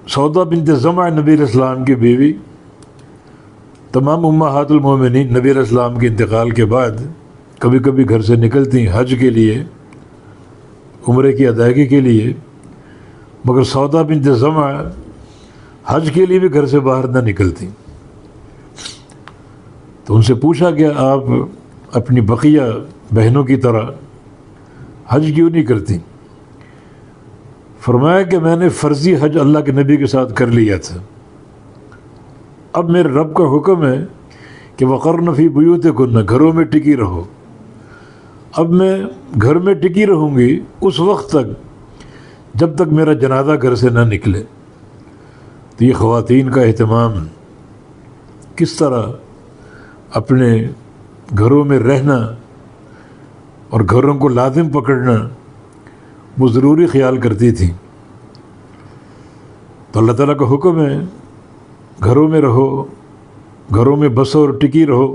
سودا بنت زمع نبی علیہ السلام کی بیوی، تمام امہات المومنین نبی علیہ السلام کے انتقال کے بعد کبھی کبھی گھر سے نکلتی حج کے لیے، عمرے کی ادائیگی کے لیے، مگر سودا بنت زمع حج کے لیے بھی گھر سے باہر نہ نکلتی۔ تو ان سے پوچھا گیا آپ اپنی بقیہ بہنوں کی طرح حج کیوں نہیں کرتی؟ فرمایا کہ میں نے فرضی حج اللہ کے نبی کے ساتھ کر لیا تھا، اب میرے رب کا حکم ہے کہ وقرن فی بیوتکن، گھروں میں ٹکی رہو۔ اب میں گھر میں ٹکی رہوں گی اس وقت تک جب تک میرا جنازہ گھر سے نہ نکلے۔ تو یہ خواتین کا اہتمام، کس طرح اپنے گھروں میں رہنا اور گھروں کو لازم پکڑنا وہ ضروری خیال کرتی تھی۔ تو اللہ تعالیٰ کا حکم ہے گھروں میں رہو، گھروں میں بسو اور ٹکی رہو۔